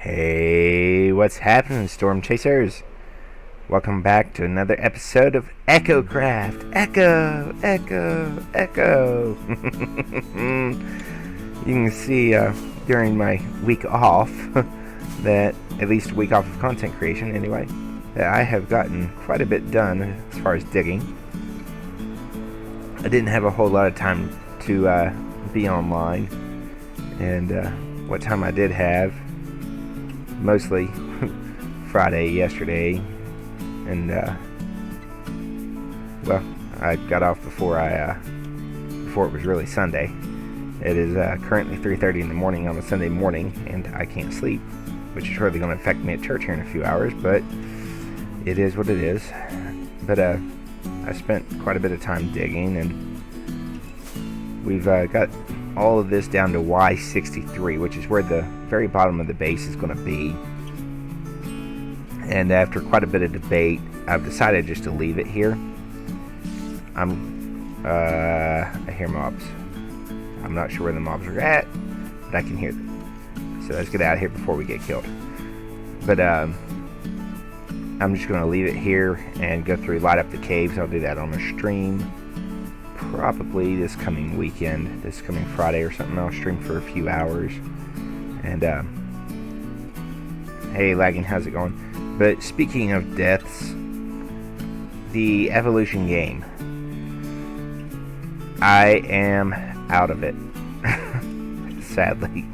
Hey, what's happening, Storm Chasers? Welcome back to another episode of Echocraft. Echo. You can see during my week off, that at least a week off of content creation anyway, that I have gotten quite a bit done as far as digging. I didn't have a whole lot of time to be online, and what time I did have, mostly Friday yesterday, and well, I got off before it was really Sunday. It is currently 3:30 in the morning on a Sunday morning, and I can't sleep, which is really going to affect me at church here in a few hours, but it is what it is. But I spent quite a bit of time digging, and we've got all of this down to Y63, which is where the very bottom of the base is going to be. And after quite a bit of debate, I've decided just to leave it here. I hear mobs. I'm not sure where the mobs are at, but I can hear them. So let's get out of here before we get killed. But I'm just going to leave it here and go through, light up the caves. I'll do that on a stream probably this coming weekend, this coming Friday or something. I'll stream for a few hours. And hey, lagging, how's it going? But speaking of deaths, the evolution game, I am out of it. Sadly,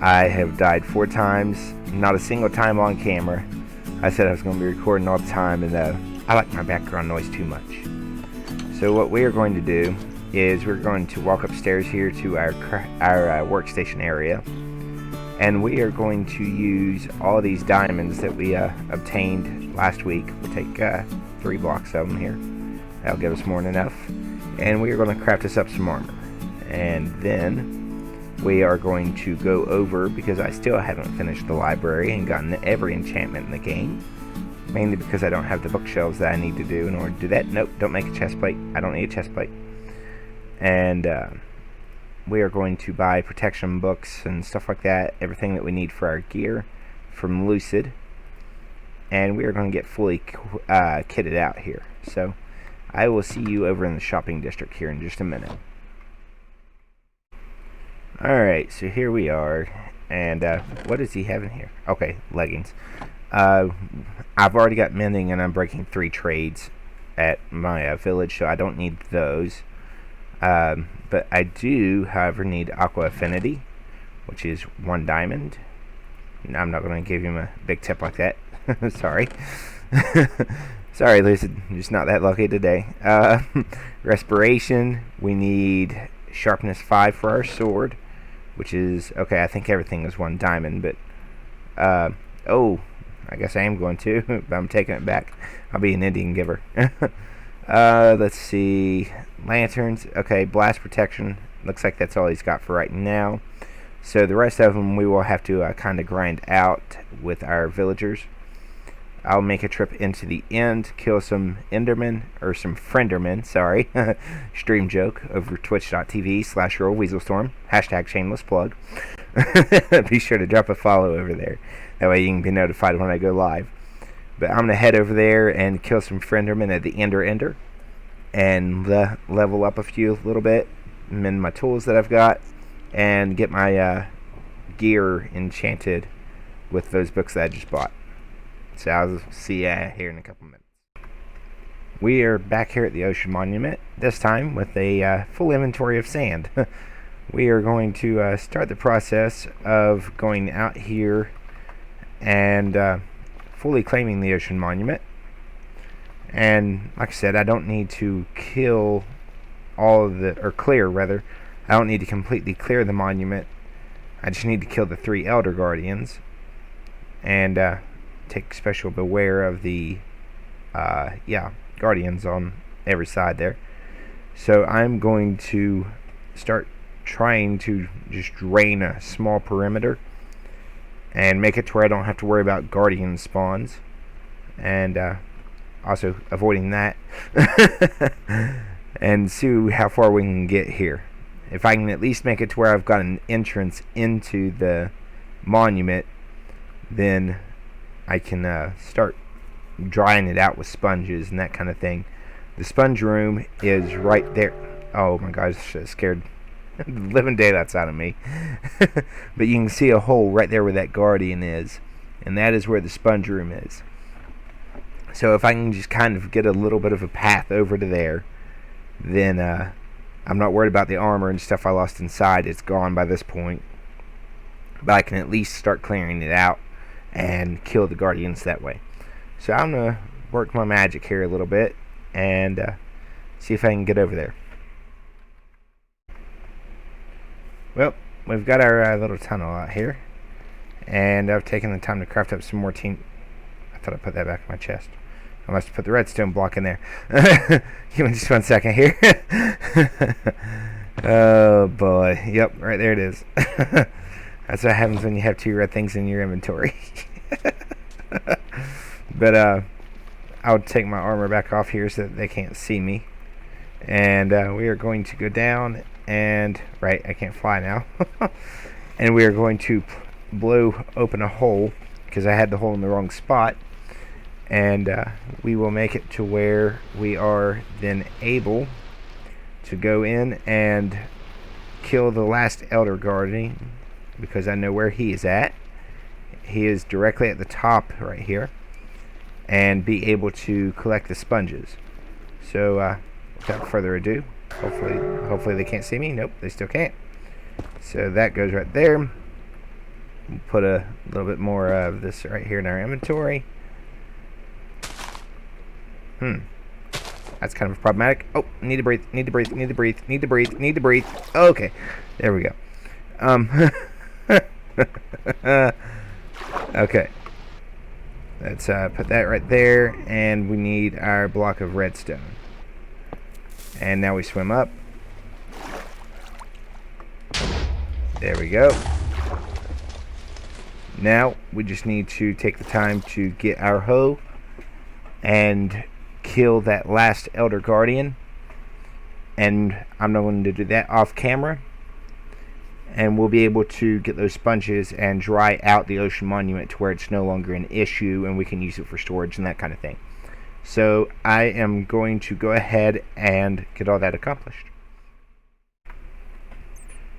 I have died 4 times, not a single time on camera. I said I was going to be recording all the time, and I like my background noise too much. So what we are going to do is we're going to walk upstairs here to our workstation area, and we are going to use all these diamonds that we obtained last week. We'll take 3 blocks of them here. That'll give us more than enough. And we are going to craft us up some armor. And then we are going to go over, because I still haven't finished the library and gotten every enchantment in the game. Mainly because I don't have the bookshelves that I need to do in order to do that. Nope, don't make a chest plate. I don't need a chest plate. And we are going to buy protection books and stuff like that. Everything that we need for our gear from Lucid. And we are going to get fully kitted out here. So I will see you over in the shopping district here in just a minute. Alright, so here we are. And what does he have in here? Okay, leggings. I've already got mending, and I'm breaking 3 trades at my village, so I don't need those. But I do, however, need Aqua Affinity, which is 1 diamond. I'm not going to give him a big tip like that. Sorry. Sorry, Lucid. I'm just not that lucky today. Respiration. We need Sharpness 5 for our sword, which is... Okay, I think everything is 1 diamond, but... oh... I guess I am going to, but I'm taking it back. I'll be an Indian giver. Let's see. Lanterns. Okay, blast protection. Looks like that's all he's got for right now. So the rest of them we will have to kind of grind out with our villagers. I'll make a trip into the end, kill some Endermen, or some Friendermen, sorry. Stream joke over twitch.tv/Weaselstorm. # shameless plug. Be sure to drop a follow over there. That way you can be notified when I go live. But I'm going to head over there and kill some Friendermen at the Ender. And level up a little bit. Mend my tools that I've got. And get my gear enchanted with those books that I just bought. So I'll see you here in a couple minutes. We are back here at the Ocean Monument. This time with a full inventory of sand. We are going to start the process of going out here and fully claiming the Ocean Monument. And like I said, I don't need to kill all of the, or clear rather, I don't need to completely clear the monument. I just need to kill the 3 Elder Guardians and take special beware of the Guardians on every side there. So I'm going to start trying to just drain a small perimeter and make it to where I don't have to worry about Guardian spawns, and also avoiding that. And see how far we can get here. If I can at least make it to where I've got an entrance into the monument then I can start drying it out with sponges and that kind of thing. The sponge room is right there. Oh my gosh, that scared the living daylights out of me. But you can see a hole right there where that guardian is, and that is where the sponge room is. So if I can just kind of get a little bit of a path over to there, then I'm not worried about the armor and stuff I lost inside. It's gone by this point. But I can at least start clearing it out and kill the guardians that way. So I'm going to work my magic here a little bit and see if I can get over there. Well, we've got our little tunnel out here, and I've taken the time to craft up some more I thought I put that back in my chest. I must have put the redstone block in there. Give me just 1 second here. Oh boy. Yep, right there it is. That's what happens when you have 2 red things in your inventory. But I'll take my armor back off here so that they can't see me. And we are going to go down and... Right, I can't fly now. And we are going to blow open a hole, because I had the hole in the wrong spot. And we will make it to where we are then able to go in and kill the last Elder Guardian, because I know where he is at. He is directly at the top right here, and be able to collect the sponges. So without further ado, hopefully they can't see me. Nope, they still can't. So that goes right there. We'll put a little bit more of this right here in our inventory. That's kind of problematic. Oh, need to breathe. Okay, there we go. Okay. Let's put that right there, and we need our block of redstone. And now we swim up. There we go. Now we just need to take the time to get our hoe and kill that last Elder Guardian, and I'm not going to do that off camera, and we'll be able to get those sponges and dry out the ocean monument to where it's no longer an issue and we can use it for storage and that kind of thing. So I am going to go ahead and get all that accomplished.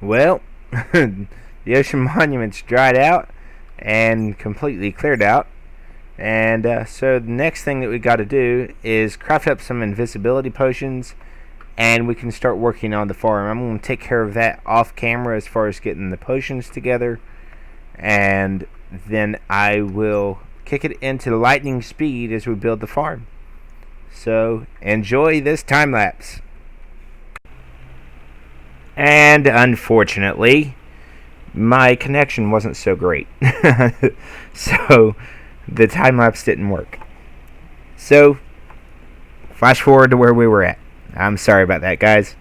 Well, the ocean monument's dried out and completely cleared out. And so the next thing that we got to do is craft up some invisibility potions, and we can start working on the farm. I'm going to take care of that off camera as far as getting the potions together, and then I will kick it into lightning speed as we build the farm. So enjoy this time lapse. And unfortunately, my connection wasn't so great. So the time lapse didn't work. So flash forward to where we were at. I'm sorry about that, guys.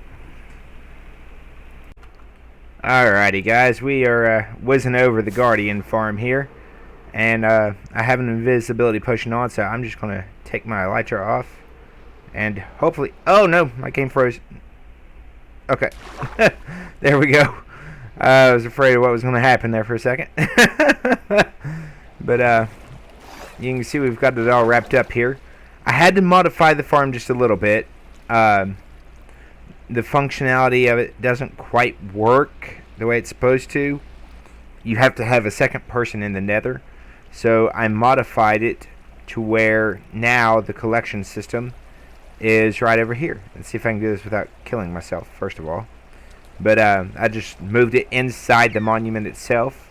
Alrighty, guys, we are whizzing over the Guardian farm here, and I have an invisibility potion on, so I'm just gonna take my elytra off, and hopefully... Oh no, my game froze. Okay, there we go. I was afraid of what was gonna happen there for a second. But you can see we've got it all wrapped up here. I had to modify the farm just a little bit. The functionality of it doesn't quite work the way it's supposed to. You have to have a second person in the nether. So I modified it to where now the collection system is right over here. Let's see if I can do this without killing myself, first of all. But I just moved it inside the monument itself.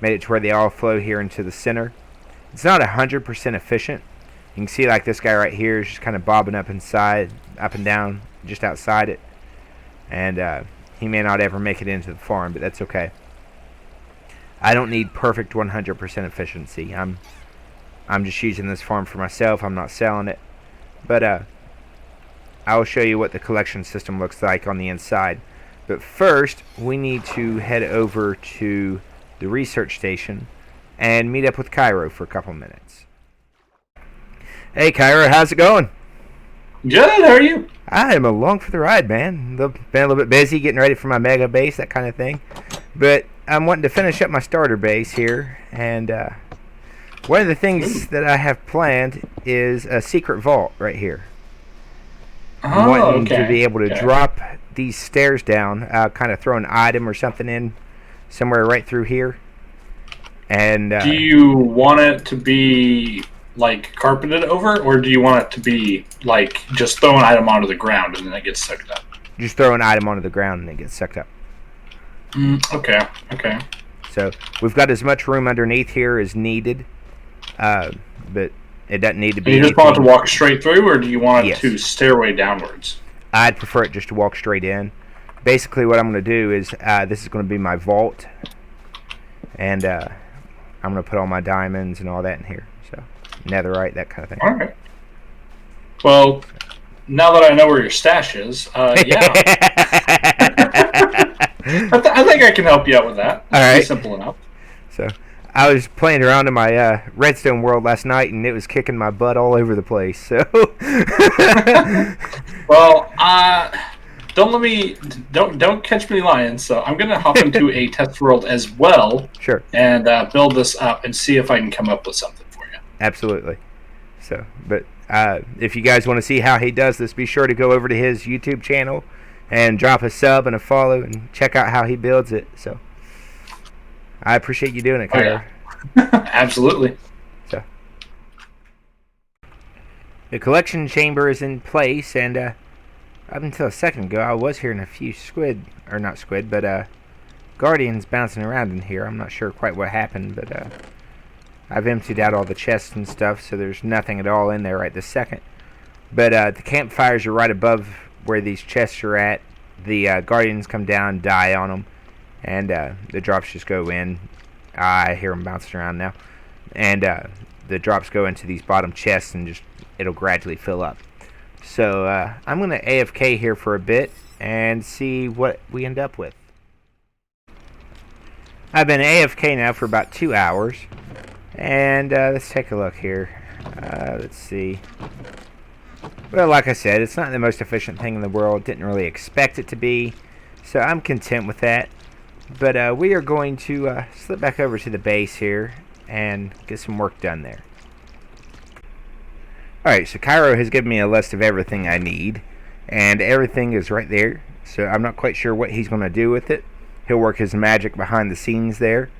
Made it to where they all flow here into the center. It's not 100% efficient. You can see like this guy right here is just kind of bobbing up inside, up and down, just outside it. And he may not ever make it into the farm, but that's okay. I don't need perfect 100% efficiency. I'm just using this farm for myself. I'm not selling it. But I will show you what the collection system looks like on the inside. But first, we need to head over to the research station and meet up with Cairo for a couple minutes. Hey Cairo, how's it going? Good, how are you? I am along for the ride, man. Been a little bit busy getting ready for my mega base, that kind of thing. But I'm wanting to finish up my starter base here and One of the things that I have planned is a secret vault right here. I'm Oh, wanting to okay. be able to Okay. drop these stairs down, kind of throw an item or something in somewhere right through here. And Do you want it to be like carpeted over, or do you want it to be like just throw an item onto the ground and then it gets sucked up? just throw an item onto the ground and it gets sucked up. Okay. Okay. So we've got as much room underneath here as needed, but it doesn't need to be. And you just want it to walk straight through, or do you want it Yes. to stairway downwards? I'd prefer it just to walk straight in. Basically, what I'm going to do is this is going to be my vault, and I'm going to put all my diamonds and all that in here. So netherite, that kind of thing. All right. Well, now that I know where your stash is, yeah, I think I can help you out with that. All right. It's simple enough. So I was playing around in my redstone world last night, and it was kicking my butt all over the place. So Well, don't catch me lying. So I'm gonna hop into a test world as well, sure, and build this up and see if I can come up with something for you. absolutely. So, but if you guys want to see how he does this, be sure to go over to his YouTube channel and drop a sub and a follow and check out how he builds it. So I appreciate you doing it, Kyra. Absolutely. So the collection chamber is in place, and up until a second ago, I was hearing a few guardians bouncing around in here. I'm not sure quite what happened, but I've emptied out all the chests and stuff, so there's nothing at all in there right this second. But the campfires are right above where these chests are at. The guardians come down, die on them, and the drops just go in. I hear them bouncing around now. And the drops go into these bottom chests, and just it'll gradually fill up. So I'm going to AFK here for a bit and see what we end up with. I've been AFK now for about 2 hours. And let's take a look here. Let's see. Well, like I said, it's not the most efficient thing in the world. Didn't really expect it to be. So I'm content with that. But we are going to slip back over to the base here and get some work done there. Alright, so Cairo has given me a list of everything I need. And everything is right there. So I'm not quite sure what he's going to do with it. He'll work his magic behind the scenes there.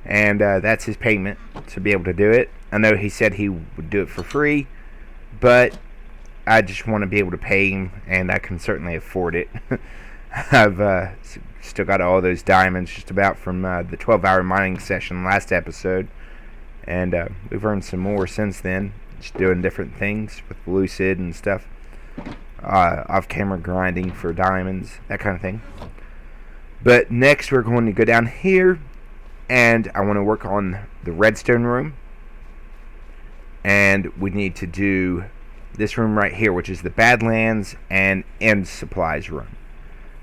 And that's his payment to be able to do it. I know he said he would do it for free. But I just want to be able to pay him. And I can certainly afford it. I've still got all those diamonds just about from the 12-hour mining session last episode. And we've earned some more since then. Just doing different things with Lucid and stuff. Off-camera grinding for diamonds. That kind of thing. But next we're going to go down here. And I want to work on the redstone room. And we need to do this room right here, which is the Badlands and End Supplies room.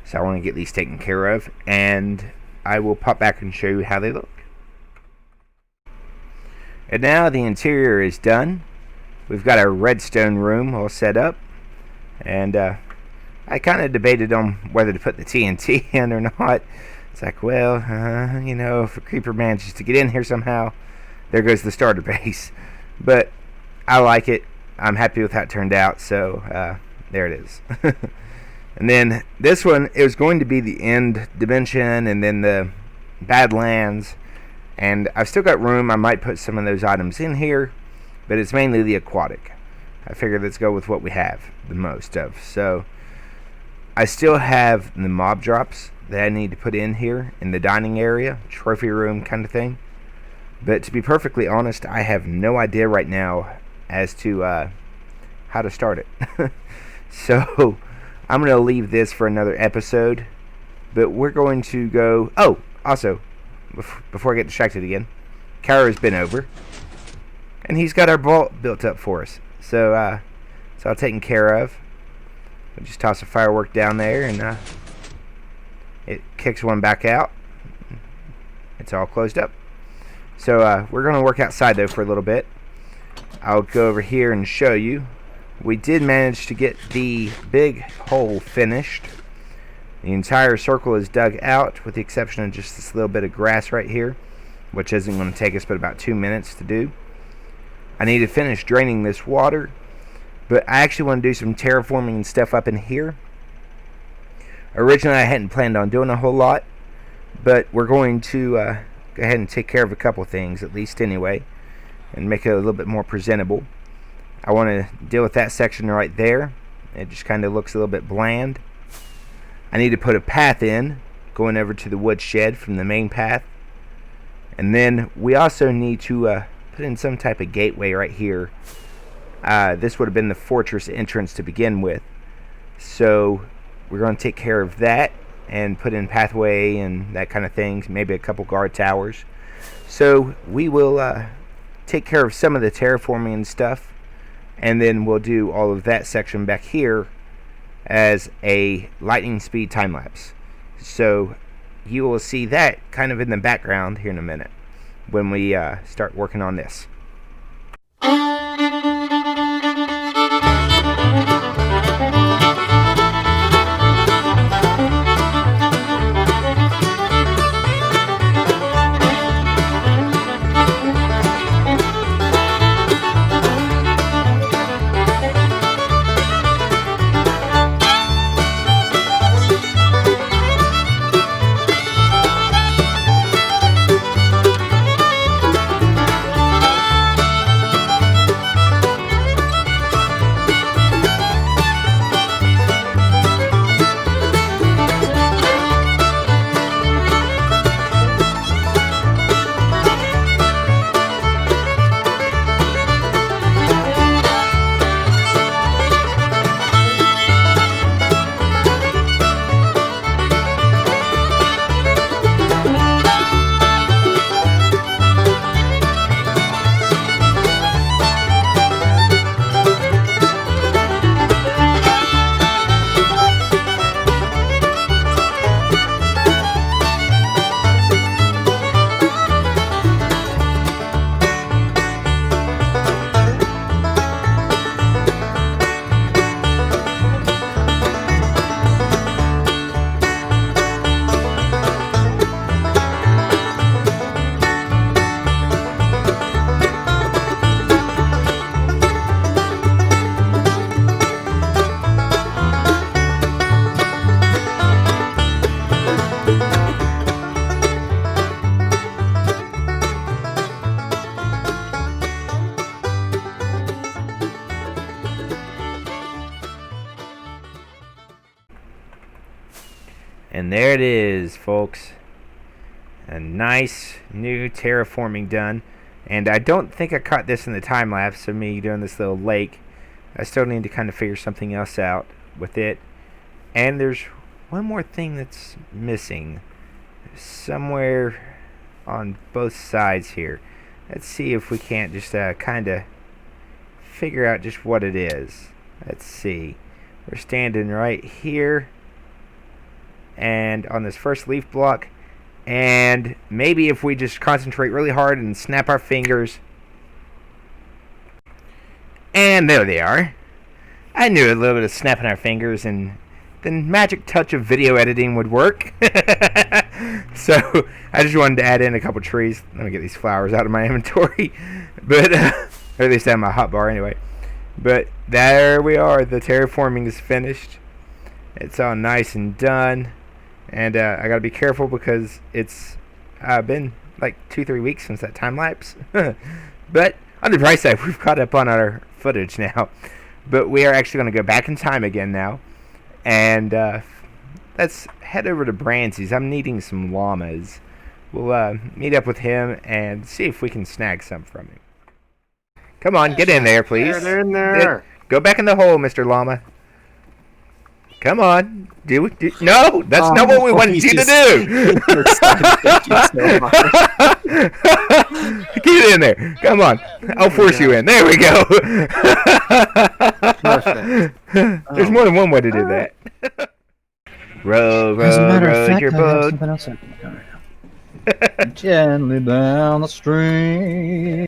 So I want to get these taken care of. And I will pop back and show you how they look. And now the interior is done. We've got our redstone room all set up. And I kind of debated on whether to put the TNT in or not. It's like, well, you know, if a creeper manages to get in here somehow, there goes the starter base. But I like it. I'm happy with how it turned out. So there it is. And then this one, it was going to be the End Dimension and then the Badlands. And I've still got room. I might put some of those items in here. But it's mainly the aquatic. I figured let's go with what we have the most of. So I still have the mob drops that I need to put in here in the dining area, trophy room kind of thing. But to be perfectly honest, I have no idea right now as to how to start it. So I'm going to leave this for another episode. But we're going to go... Oh, also, before I get distracted again, Kara's been over. And he's got our vault built up for us. So it's all taken care of. We'll just toss a firework down there and it kicks one back out. It's all closed up. So we're going to work outside though for a little bit. I'll go over here and show you. We did manage to get the big hole finished. The entire circle is dug out with the exception of just this little bit of grass right here, which isn't going to take us but about 2 minutes to do. I need to finish draining this water, but I actually want to do some terraforming and stuff up in here. Originally, I hadn't planned on doing a whole lot, but we're going to go ahead and take care of a couple things, at least anyway, and make it a little bit more presentable. I want to deal with that section right there. It just kind of looks a little bit bland. I need to put a path in, going over to the woodshed from the main path. And then we also need to put in some type of gateway right here. This would have been the fortress entrance to begin with. So we're going to take care of that and put in pathway and that kind of thing. Maybe a couple guard towers. So we will take care of some of the terraforming and stuff. And then we'll do all of that section back here as a lightning speed time lapse. So you will see that kind of in the background here in a minute when we start working on this. And there it is, folks. A nice new terraforming done. And I don't think I caught this in the time lapse of me doing this little lake. I still need to kind of figure something else out with it. And there's one more thing that's missing. Somewhere on both sides here. Let's see if we can't just kind of figure out just what it is. Let's see. We're standing right here. And on this first leaf block, and maybe if we just concentrate really hard and snap our fingers, and there they are. I knew a little bit of snapping our fingers and the magic touch of video editing would work. So I just wanted to add in a couple trees. Let me get these flowers out of my inventory, but or at least out of my hotbar anyway. But there we are. The terraforming is finished. It's all nice and done. And I gotta be careful because it's been like 2-3 weeks since that time lapse. But on the bright side, we've caught up on our footage now. But we are actually going to go back in time again now. And let's head over to Brancy's. I'm needing some llamas. We'll meet up with him and see if we can snag some from him. Come on, get in there, please. Get in there. Go back in the hole, Mr. Llama. Come on. No, that's not what we wanted you to do. Get in there. Come on. I'll force you in. There we go. Perfect. There's more than one way to do that. Row, As a row, matter of row fact, your I have boat. something else I can do right now. Gently down the stream.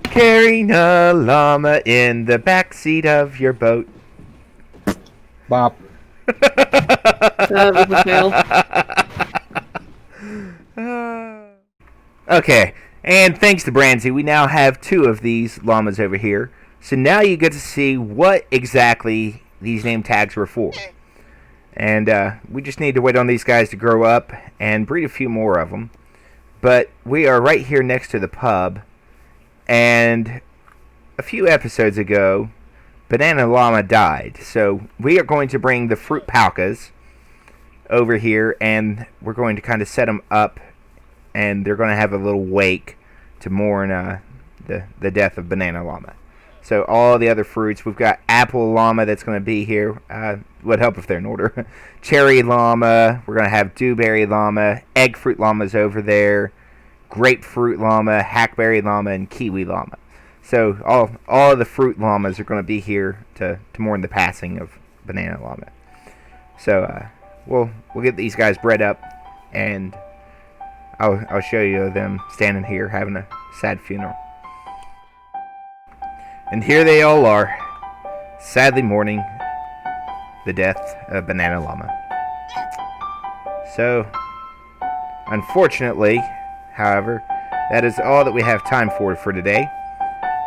Carrying a llama in the backseat of your boat. Bop. We failed. Okay, And thanks to Branzy, we now have 2 of these llamas over here. So now you get to see what exactly these name tags were for. And we just need to wait on these guys to grow up and breed a few more of them. But we are right here next to the pub. And a few episodes ago, Banana Llama died. So we are going to bring the fruit palkas over here, and we're going to kind of set them up, and they're going to have a little wake to mourn the death of Banana Llama. So all the other fruits, we've got Apple Llama that's going to be here. Would help if they're in order. Cherry Llama, we're going to have Dewberry Llama, Egg Fruit Llama's over there, Grapefruit Llama, Hackberry Llama, and Kiwi Llama. So all of the fruit llamas are going to be here to mourn the passing of Banana Llama. So we'll get these guys bred up, and I'll show you them standing here having a sad funeral. And here they all are, sadly mourning the death of Banana Llama. So, unfortunately, however, that is all that we have time for today.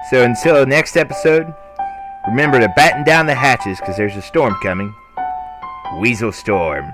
So until next episode, remember to batten down the hatches because there's a storm coming. Weaselstorm.